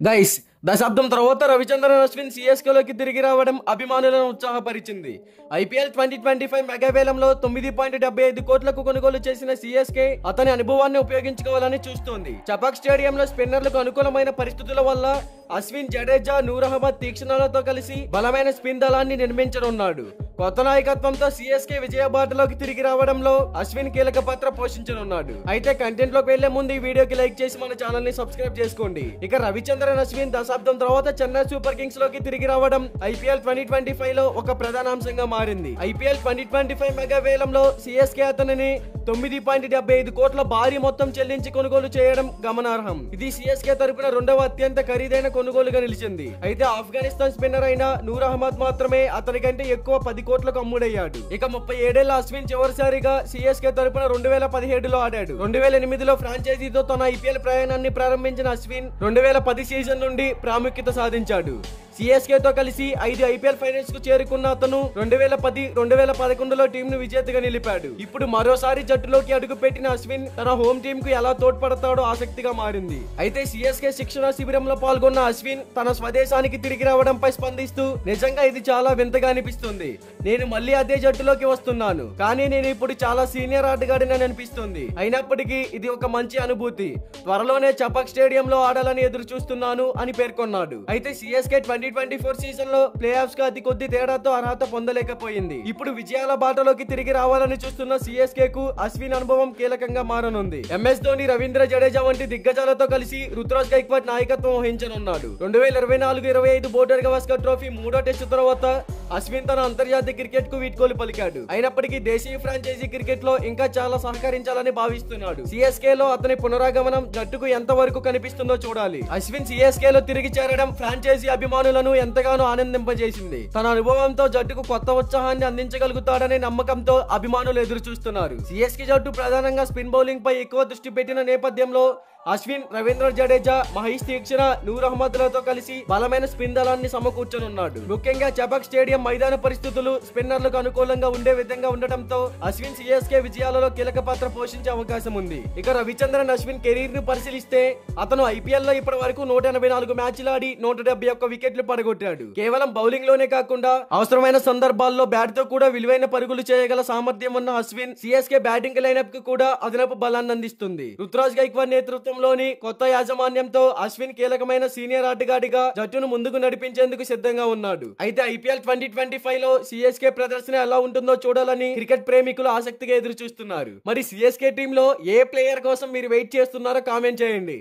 Guys దశాబ్దం తర్వాత రవిచంద్రన్ అశ్విన్ సిఎస్కేలోకి తిరిగి రావడం అభిమానులను ఉత్సాహపరిచింది. ఐపీఎల్ 2025 మెగా వేలంలో 9.75 కోట్లకు కొనుగోలు చేసిన సిఎస్కే అతని అనుభవాన్ని ఉపయోగించుకోవాలని చూస్తోంది. చపాక్ స్టేడియంలో స్పిన్నర్లకు అనుకూలమైన పరిస్థితుల వల్ల అశ్విన్, జడేజా, నూర్ అహ్మద్ తీక్షణలతో కలిసి బలమైన స్పిన్ దళాన్ని నిర్మించనున్నాడు. కొత్త నాయకత్వంతో సిఎస్కే విజయ బాటలోకి తిరిగి రావడంలో అశ్విన్ కీలక పాత్ర పోషించనున్నాడు. అయితే కంటెంట్ లోకి వెళ్లే ముందు ఈ వీడియోకి లైక్ చేసి మన ఛానల్ ని సబ్స్క్రైబ్ చేసుకోండి. ఇక రవిచంద్రన్ అశ్విన్ దశాబ్దం తర్వాత చెన్నై సూపర్ కింగ్స్ లోకి తిరిగి రావడం ఐపీఎల్ 2025 లో ఒక ప్రధాన అంశంగా మారింది. ఐపీఎల్ 2025 మెగా వేలంలో సిఎస్కే అతనిని 9.75 కోట్ల భారీ మొత్తం చెల్లించి కొనుగోలు చేయడం గమనార్హం. ఇది సిఎస్కే తరపున రెండవ అత్యంత ఖరీదైన కొనుగోలుగా నిలిచింది. అయితే ఆఫ్ఘనిస్తాన్ స్పిన్నర్ అయిన నూర్ అహ్మద్ మాత్రమే అతని కంటే ఎక్కువ 10 కోట్లకు అమ్ముడయ్యాడు. ఇక 37 ఏళ్ల అశ్విన్ చివరిసారిగా సిఎస్కే తరపున 2017లో ఆడాడు. 2008లో ఫ్రాంచైజీతో తన ఐపీఎల్ ప్రయాణాన్ని ప్రారంభించిన అశ్విన్ 2010 సీజన్ నుండి ప్రాముఖ్యత సాధించాడు. సిఎస్కే తో కలిసి 5 ఐపీఎల్ ఫైనల్స్ కు చేరుకున్న అతను 2010, 2011లో టీమ్ ను విజేతగా నిలిపాడు. ఇప్పుడు మరోసారి జట్టులోకి అడుగుపెట్టిన అశ్విన్ తన హోమ్ టీమ్ కు ఎలా తోడ్పడతాడో ఆసక్తిగా మారింది. అయితే సిఎస్కే శిక్షణ శిబిరంలో పాల్గొన్న అశ్విన్ తన స్వదేశానికి తిరిగి రావడంపై స్పందిస్తూ, నిజంగా ఇది చాలా వింతగా అనిపిస్తుంది. నేను మళ్ళీ అదే జట్టులోకి వస్తున్నాను, కానీ నేను ఇప్పుడు చాలా సీనియర్ ఆటగాడిని అనిపిస్తుంది. అయినప్పటికీ ఇది ఒక మంచి అనుభూతి. త్వరలోనే చపాక్ స్టేడియంలో ఆడాలని ఎదురు చూస్తున్నాను అని పేర్కొన్నాడు. అయితే సిఎస్కే 2024 సీజన్ లో ప్లే ఆఫ్స్ కు అతి కొద్ది తేడాతో అర్హత పొందలేకపోయింది. ఇప్పుడు విజయాల బాటలోకి తిరిగి రావాలని చూస్తున్న సిఎస్కే కు అశ్విన్ అనుభవం కీలకంగా మారనుంది. ఎంఎస్ ధోని, రవీంద్ర జడేజా వంటి దిగ్గజాలతో కలిసి రుతురాజ్ గైక్వాడ్ నాయకత్వం వహించనున్నాడు. 2024-25 బోర్డర్ గవాస్కర్ ట్రోఫీ మూడో టెస్టు తర్వాత అశ్విన్ తన అంతర్జాతీయ క్రికెట్ కు వీడ్కోలు పలికాడు. అయినప్పటికీ దేశీయ ఫ్రాంచైజీ క్రికెట్ లో ఇంకా చాలా సహకరించాలని భావిస్తున్నాడు. సిఎస్కే లో అతని పునరాగమనం జట్టుకు ఎంత వరకు కనిపిస్తుందో చూడాలి. అశ్విన్ సిఎస్కే లో తిరిగి చేరడం ఫ్రాంచైజీ అభిమానులను ఎంతగానో ఆనందింపజేసింది. తన అనుభవంతో జట్టుకు కొత్త ఉత్సాహాన్ని అందించగలుగుతాడనే నమ్మకంతో అభిమానులు ఎదురు చూస్తున్నారు. సిఎస్కే జట్టు ప్రధానంగా స్పిన్ బౌలింగ్ పై ఎక్కువ దృష్టి పెట్టిన నేపథ్యంలో అశ్విన్, రవీంద్ర జడేజా, మహేష్ తీక్షణ, నూర్ అహ్మద్ లతో కలిసి బలమైన స్పిన్ దళాన్ని సమకూర్చనున్నాడు. ముఖ్యంగా చపాక్ స్టేడియం మైదాన పరిస్థితులు స్పిన్నర్లకు అనుకూలంగా ఉండే విధంగా ఉండటంతో అశ్విన్ సిఎస్కే విజయాలలో కీలక పాత్ర పోషించే అవకాశం ఉంది. ఇక రవిచంద్రన్ అశ్విన్ కెరీర్ ను పరిశీలిస్తే అతను ఐపీఎల్ లో ఇప్పటి వరకు 184 మ్యాచ్లు ఆడి 171 వికెట్లు పడగొట్టాడు. కేవలం బౌలింగ్ లోనే కాకుండా అవసరమైన సందర్భాల్లో బ్యాట్ తో కూడా విలువైన పరుగులు చేయగల సామర్థ్యం ఉన్న అశ్విన్ సిఎస్కే బ్యాటింగ్ లైనప్ కు కూడా అదనపు బలాన్ని అందిస్తుంది. రుతురాజ్ గైక్వాడ్ నేతృత్వం లోని కొత్త యాజమాన్యంతో అశ్విన్ కీలకమైన సీనియర్ ఆటగాడిగా జట్టును ముందుకు నడిపించేందుకు సిద్ధంగా ఉన్నాడు. అయితే ఐపీఎల్ 2025 లో సిఎస్కే ప్రదర్శన ఎలా ఉంటుందో చూడాలని క్రికెట్ ప్రేమికులు ఆసక్తిగా ఎదురు చూస్తున్నారు. మరి సిఎస్కే టీమ్ లో ఏ ప్లేయర్ కోసం మీరు వెయిట్ చేస్తున్నారో కామెంట్ చేయండి.